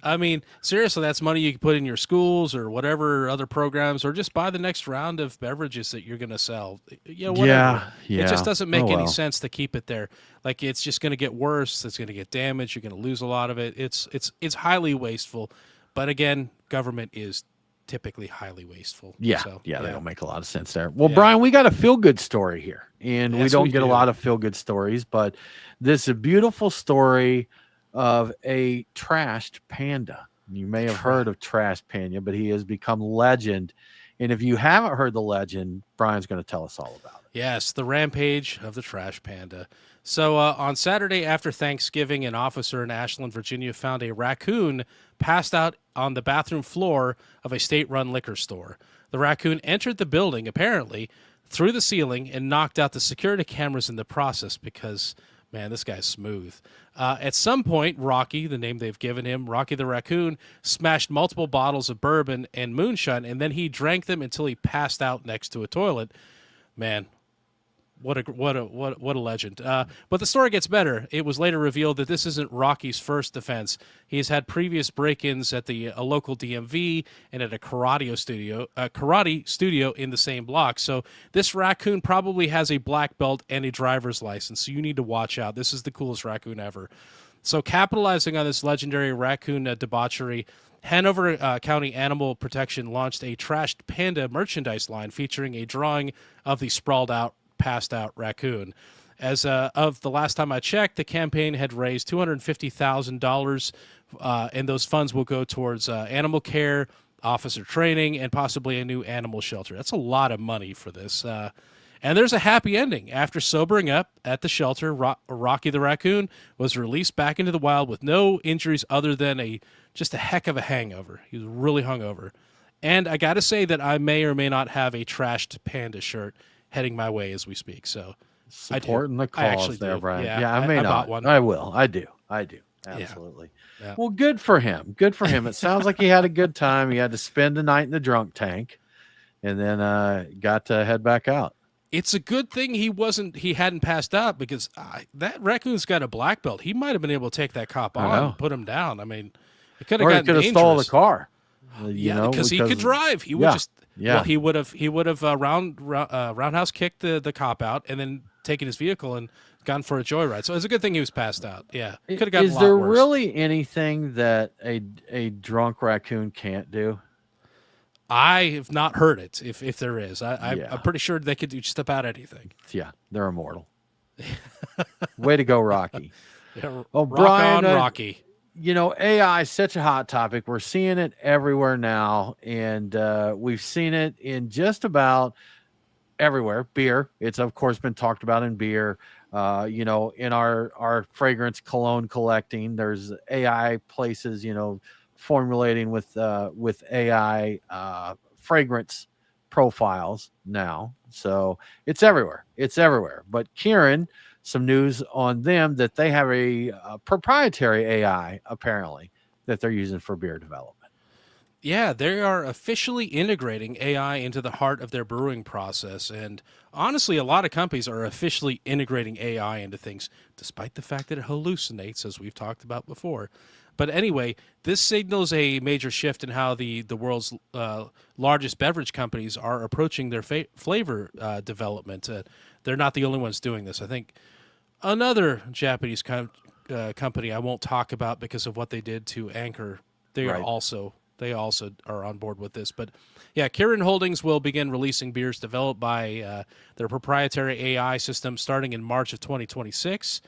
I mean, seriously, that's money you can put in your schools or whatever other programs, or just buy the next round of beverages that you're going to sell. Whatever. It just Yeah. doesn't Oh make any well. sense to keep it there. Like it's just going to get worse. It's going to get damaged. You're going to lose a lot of it. It's highly wasteful. But again, government is typically highly wasteful. Yeah, So, yeah, they don't make a lot of sense there. Well, Yeah. Brian, we got a feel good story here, and we Yes, don't we get a do. lot of feel good stories, but this is a beautiful story of a trashed panda. You may have heard of Trash Panda, but he has become legend. And if you haven't heard the legend, Brian's going to tell us all about it. Yes, the rampage of the trash panda. So on Saturday after Thanksgiving, an officer in Ashland, Virginia, found a raccoon passed out on the bathroom floor of a state-run liquor store. The raccoon entered the building, apparently, through the ceiling and knocked out the security cameras in the process because, man, this guy's smooth. At some point, Rocky, the name they've given him, Rocky the raccoon, smashed multiple bottles of bourbon and moonshine, and then he drank them until he passed out next to a toilet. Man, what a legend. But the story gets better. It was later revealed that this isn't Rocky's first offense. He has had previous break-ins at a local DMV and at a karate studio in the same block. So this raccoon probably has a black belt and a driver's license. So you need to watch out. This is the coolest raccoon ever. So capitalizing on this legendary raccoon debauchery, Hanover County Animal Protection launched a trashed panda merchandise line featuring a drawing of the sprawled out, passed out raccoon. As of the last time I checked, the campaign had raised $250,000, and those funds will go towards animal care, officer training, and possibly a new animal shelter. That's a lot of money for this. And there's a happy ending. After sobering up at the shelter, Rocky the raccoon was released back into the wild with no injuries other than just a heck of a hangover. He was really hungover. And I got to say that I may or may not have a trashed panda shirt heading my way as we speak. So Supporting the I actually cause there, do. Brian. Yeah, Yeah, I may I not. bought one. I will. I do. Absolutely. Yeah. Well, good for him. Good for him. It sounds like he had a good time. He had to spend the night in the drunk tank, and then got to head back out. It's a good thing he hadn't passed out because that raccoon's got a black belt. He might have been able to take that cop I on know. and put him down. I mean, it could have Or he gotten could have dangerous. stole the car. Because he could drive. He would Yeah, just yeah. well, he would have roundhouse kicked the cop out and then taken his vehicle and gone for a joyride. So it's a good thing he was passed out. Yeah, could have gotten Is a lot there worse. really anything that a drunk raccoon can't do? I have not heard it. If there is, Yeah. I'm pretty sure they could do just about anything. Yeah, they're immortal. Way to go, Rocky. Yeah, Oh, rock Brian, on, Rocky. AI is such a hot topic. We're seeing it everywhere now, and we've seen it in just about everywhere. Beer, it's of course been talked about in beer. In our fragrance cologne collecting, there's AI places, formulating with AI fragrance profiles now. So it's everywhere. It's everywhere. But Kieran, some news on them that they have a proprietary AI apparently that they're using for beer development. Yeah, they are officially integrating AI into the heart of their brewing process. And honestly, a lot of companies are officially integrating AI into things, despite the fact that it hallucinates, as we've talked about before. But anyway, this signals a major shift in how the world's largest beverage companies are approaching their flavor development. They're not the only ones doing this. I think another Japanese company I won't talk about because of what they did to Anchor, they Right. also are on board with this. But yeah, Kirin Holdings will begin releasing beers developed by their proprietary AI system starting in March of 2026.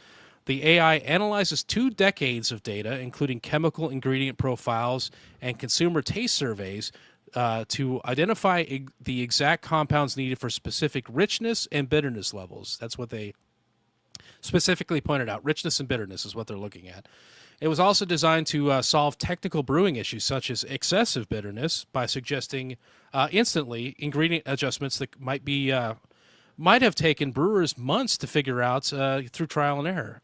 The AI analyzes 2 decades of data, including chemical ingredient profiles and consumer taste surveys, to identify the exact compounds needed for specific richness and bitterness levels. That's what they specifically pointed out. Richness and bitterness is what they're looking at. It was also designed to solve technical brewing issues such as excessive bitterness by suggesting instantly ingredient adjustments that might have taken brewers months to figure out through trial and error.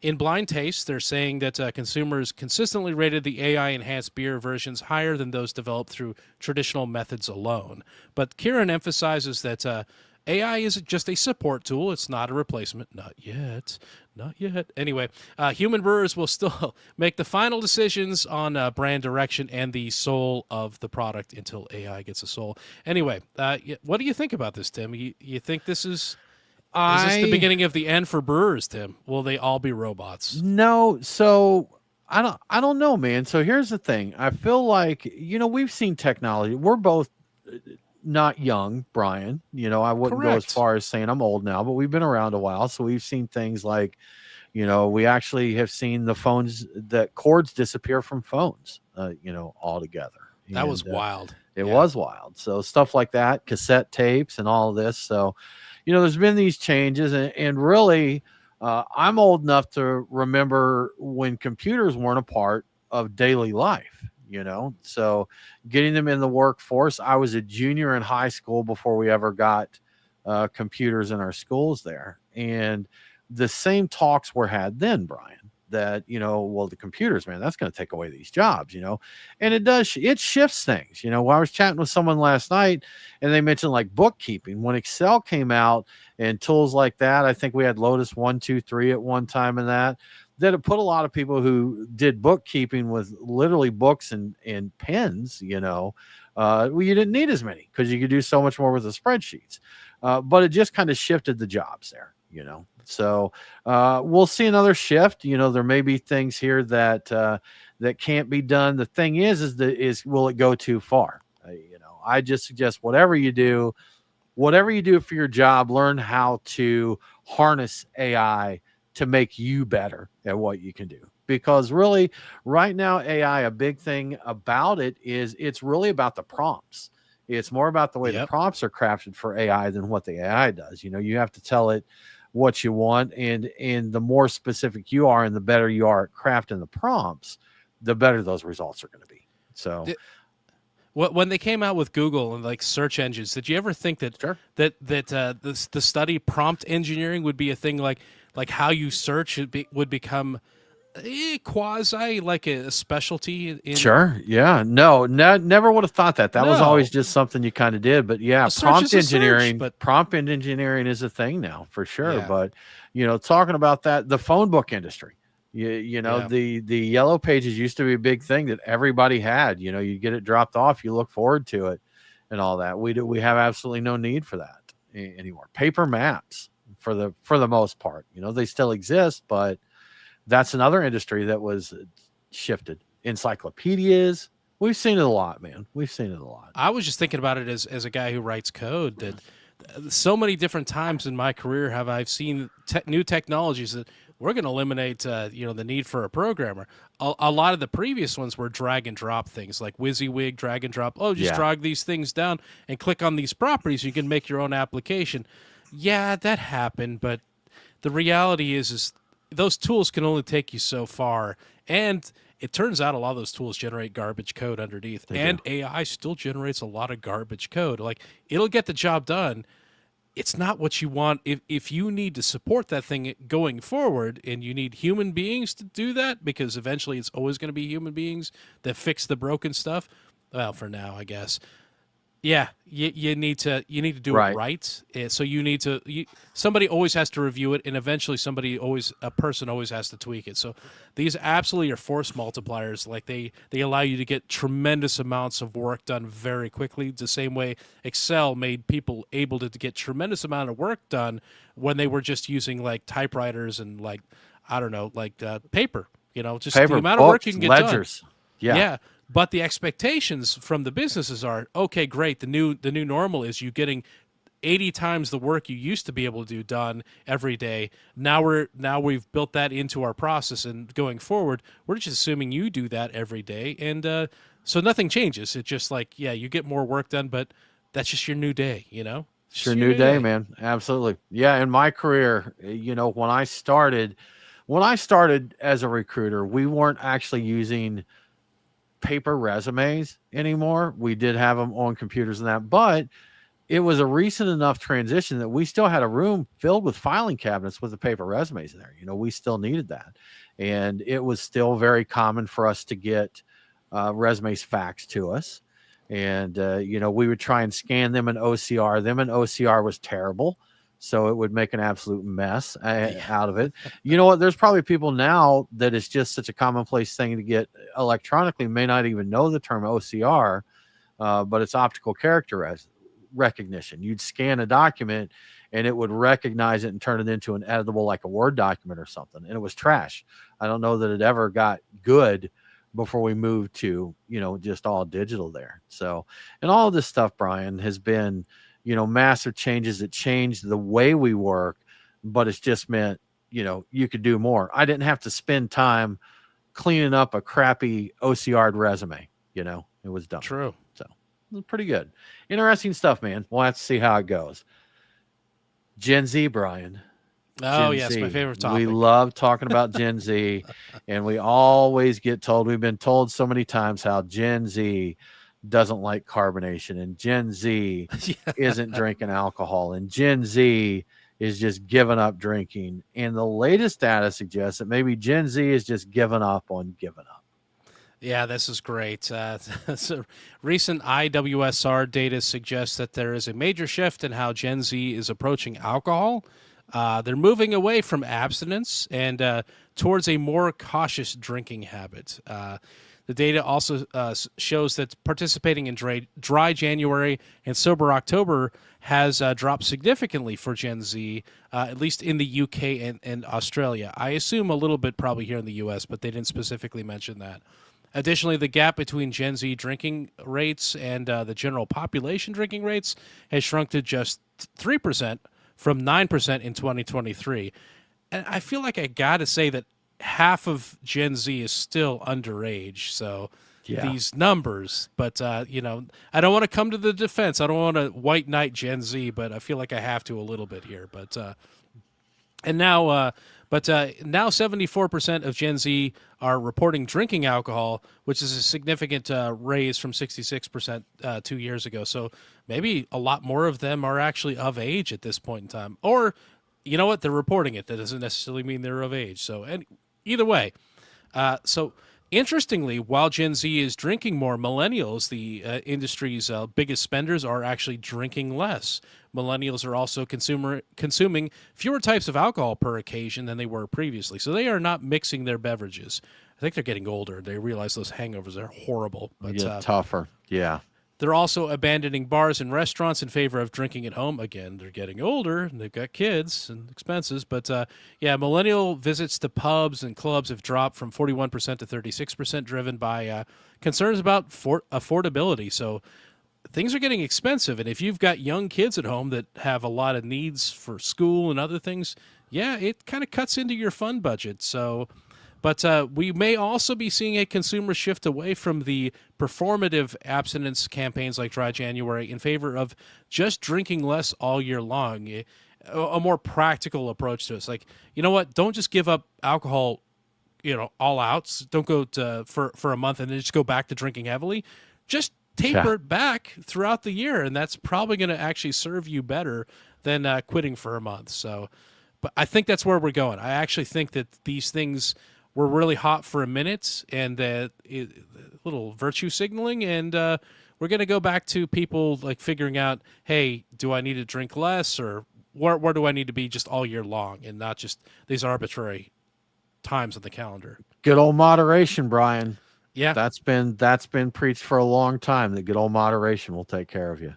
In blind taste, they're saying that consumers consistently rated the AI enhanced beer versions higher than those developed through traditional methods alone. But Kieran emphasizes that AI is just a support tool. It's not a replacement. Not yet. Not yet. Anyway, human brewers will still make the final decisions on brand direction and the soul of the product until AI gets a soul. Anyway, what do you think about this, Tim? You think this is this the I beginning of the end for brewers, Tim? Will they all be robots? No, so I don't know, man. So here's the thing. I feel like, we've seen technology. We're both not young, Brian. I wouldn't go as Correct. far as saying I'm old now, but we've been around a while. So we've seen things like, we actually have seen the phones that cords disappear from phones, altogether. That was And wild. it Yeah. was wild. So stuff like that, cassette tapes and all of this. So, there's been these changes, and really, I'm old enough to remember when computers weren't a part of daily life. So getting them in the workforce. I was a junior in high school before we ever got computers in our schools there, and the same talks were had then, Brian. That well, the computers, man, that's going to take away these jobs, and it does. It shifts things. Well, I was chatting with someone last night, and they mentioned like bookkeeping when Excel came out and tools like that. I think we had Lotus 1, 2, 3 at one time, and that it put a lot of people who did bookkeeping with literally books and pens. Well, you didn't need as many because you could do so much more with the spreadsheets. But it just kind of shifted the jobs there. So we'll see another shift. There may be things here that can't be done. The thing is will it go too far? I just suggest whatever you do for your job, learn how to harness AI to make you better at what you can do. Because really, right now, AI, a big thing about it is it's really about the prompts. It's more about the way the Yep. prompts are crafted for AI than what the AI does. You have to tell it what you want, and the more specific you are and the better you are at crafting the prompts, the better those results are going to be. So, When they came out with Google and like search engines, did you ever think that sure. the study prompt engineering would be a thing like how you search would become quasi like a specialty in Sure. Yeah. No, never would have thought that. That was always no just something you kind of did. But yeah, a search is a search, but prompt engineering is a thing now for sure. yeah, But talking about that, the phone book industry, yeah. the yellow pages used to be a big thing that everybody had. You get it dropped off, you look forward to it, and all that. We have absolutely no need for that anymore. Paper maps for the most part, they still exist, but that's another industry that was shifted. Encyclopedias. We've seen it a lot, man. We've seen it a lot. I was just thinking about it as a guy who writes code that so many different times in my career have I've seen new technologies that we're going to eliminate the need for a programmer. A lot of the previous ones were drag and drop things like WYSIWYG, drag and drop. Oh, just Yeah. drag these things down and click on these properties. You can make your own application. Yeah, that happened, but the reality is those tools can only take you so far, and it turns out a lot of those tools generate garbage code underneath, They do. and AI still generates a lot of garbage code. Like, it'll get the job done. It's not what you want. If you need to support that thing going forward and you need human beings to do that, because eventually it's always going to be human beings that fix the broken stuff, well, for now, I guess. Yeah, you need to do it Right. right. So somebody always has to review it, and eventually a person always has to tweak it. So these absolutely are force multipliers. Like they allow you to get tremendous amounts of work done very quickly. The same way Excel made people able to get tremendous amount of work done when they were just using like typewriters and like I don't know paper. Just the Paper, amount of work you books, can get done. ledgers. Yeah. Yeah, but the expectations from the businesses are okay. Great. The new normal is you getting 80 times the work you used to be able to do done every day. Now we've built that into our process, and going forward, we're just assuming you do that every day, and so nothing changes. It's just like you get more work done, but that's just your new day. It's Just your your new new day, day. man. Absolutely. Yeah. In my career, when I started, when I started as a recruiter, we weren't actually using paper resumes anymore. We did have them on computers and that, but it was a recent enough transition that we still had a room filled with filing cabinets with the paper resumes in there. We still needed that. And it was still very common for us to get resumes faxed to us. And, we would try and scan them in OCR. Them in OCR was terrible. So it would make an absolute mess out of it. You know what? There's probably people now that it's just such a commonplace thing to get electronically, may not even know the term OCR, but it's optical character recognition. You'd scan a document and it would recognize it and turn it into an editable, like a Word document or something. And it was trash. I don't know that it ever got good before we moved to, just all digital there. So, and all of this stuff, Brian, has been, massive changes that changed the way we work, but it's just meant, you could do more. I didn't have to spend time cleaning up a crappy OCR'd resume, it was done. True. So it was pretty good. Interesting stuff, man. We'll have to see how it goes. Gen Z, Brian. Oh, Gen yes, Z. my favorite topic. We love talking about Gen Z, and we always get told, we've been told so many times how Gen Z doesn't like carbonation, and Gen Z isn't drinking alcohol, and Gen Z is just giving up drinking. And the latest data suggests that maybe Gen Z is just giving up on giving up. Yeah, this is great. So recent IWSR data suggests that there is a major shift in how Gen Z is approaching alcohol. They're moving away from abstinence and towards a more cautious drinking habit. The data also shows that participating in dry January and sober October has dropped significantly for Gen Z, at least in the UK and Australia. I assume a little bit probably here in the US, but they didn't specifically mention that. Additionally, the gap between Gen Z drinking rates and the general population drinking rates has shrunk to just 3% from 9% in 2023. And I feel like I got to say that half of Gen Z is still underage. So these numbers, but, I don't want to come to the defense. I don't want to white knight Gen Z, but I feel like I have to a little bit here. But now 74% of Gen Z are reporting drinking alcohol, which is a significant raise from 66% 2 years ago. So maybe a lot more of them are actually of age at this point in time. Or, you know what, they're reporting it. That doesn't necessarily mean they're of age. So either way. So interestingly, while Gen Z is drinking more, millennials, the industry's biggest spenders, are actually drinking less. Millennials are also consuming fewer types of alcohol per occasion than they were previously. So they are not mixing their beverages. I think they're getting older. They realize those hangovers are horrible. But tougher. Yeah. They're also abandoning bars and restaurants in favor of drinking at home. Again, they're getting older and they've got kids and expenses. But millennial visits to pubs and clubs have dropped from 41% to 36%, driven by concerns about affordability. So things are getting expensive. And if you've got young kids at home that have a lot of needs for school and other things, it kind of cuts into your fun budget. So... But we may also be seeing a consumer shift away from the performative abstinence campaigns like Dry January in favor of just drinking less all year long. A more practical approach to it. It's like, you know what? Don't just give up alcohol, all out. Don't go for a month and then just go back to drinking heavily. Just taper it back throughout the year, and that's probably going to actually serve you better than quitting for a month. So, but I think that's where we're going. I actually think that these things were really hot for a minute, and little virtue signaling, and we're going to go back to people like figuring out, hey, do I need to drink less, or where do I need to be just all year long, and not just these arbitrary times on the calendar. Good old moderation, Brian. Yeah, that's been preached for a long time. That good old moderation will take care of you.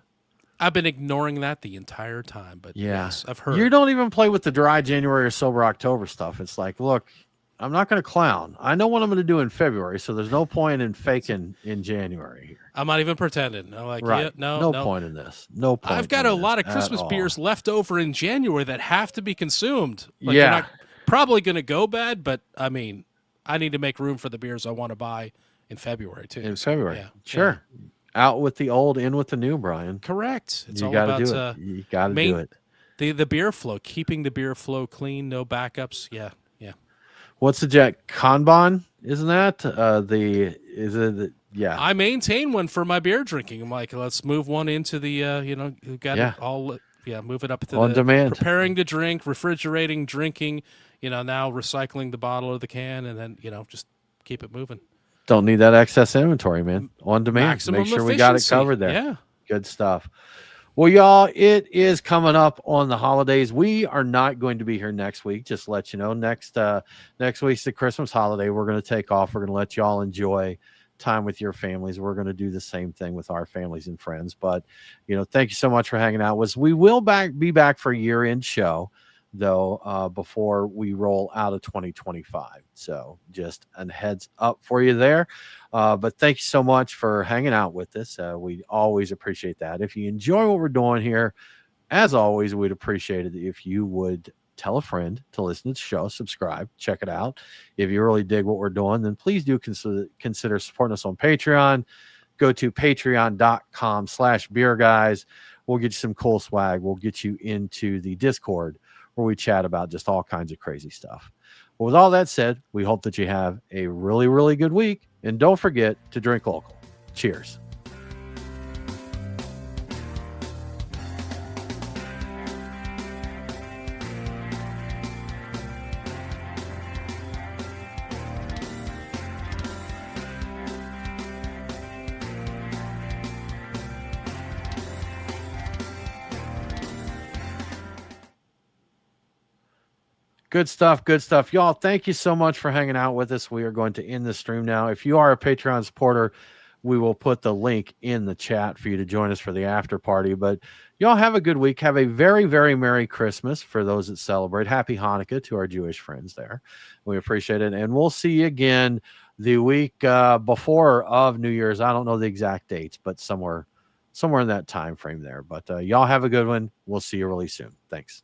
I've been ignoring that the entire time, but yes, I've heard. You don't even play with the dry January or sober October stuff. It's like, look, I'm not going to clown. I know what I'm going to do in February, so there's no point in faking in January here. I'm not even pretending. I'm like, right. No point in this. No point. I've got a lot of Christmas beers left over in January that have to be consumed. Like, yeah. They're not probably going to go bad, but I mean, I need to make room for the beers I want to buy in February too. In February, sure. Yeah. Out with the old, in with the new, Brian. Correct. It's all about do it. You got to do it. The beer flow, keeping the beer flow clean, no backups. Yeah. What's the jet Kanban? Isn't that yeah, I maintain one for my beer drinking. I'm like, let's move one into the, you got it yeah, all. Yeah, move it up to on the demand. preparing to drink, refrigerating, drinking. Now recycling the bottle or the can, and then just keep it moving. Don't need that excess inventory, man. On demand. Make Maximum sure we got it efficiency. covered there. Yeah. Good stuff. Well, y'all, it is coming up on the holidays. We are not going to be here next week. Just to let you know, next week's the Christmas holiday. We're going to take off. We're going to let y'all enjoy time with your families. We're going to do the same thing with our families and friends. But thank you so much for hanging out with us. We will be back for a year-end show, though, before we roll out of 2025. So just a heads up for you there. But thank you so much for hanging out with us. We always appreciate that. If you enjoy what we're doing here, as always, we'd appreciate it if you would tell a friend to listen to the show, subscribe, check it out. If you really dig what we're doing, then please do consider supporting us on Patreon. Go to patreon.com/beer guys. We'll get you some cool swag. We'll get you into the Discord where we chat about just all kinds of crazy stuff. Well, with all that said, we hope that you have a really, really good week. And don't forget to drink local. Cheers. Good stuff. Good stuff. Y'all, thank you so much for hanging out with us. We are going to end the stream now. If you are a Patreon supporter, we will put the link in the chat for you to join us for the after party. But y'all have a good week. Have a very, very Merry Christmas for those that celebrate. Happy Hanukkah to our Jewish friends there. We appreciate it. And we'll see you again the week before of New Year's. I don't know the exact dates, but somewhere in that time frame there. But y'all have a good one. We'll see you really soon. Thanks.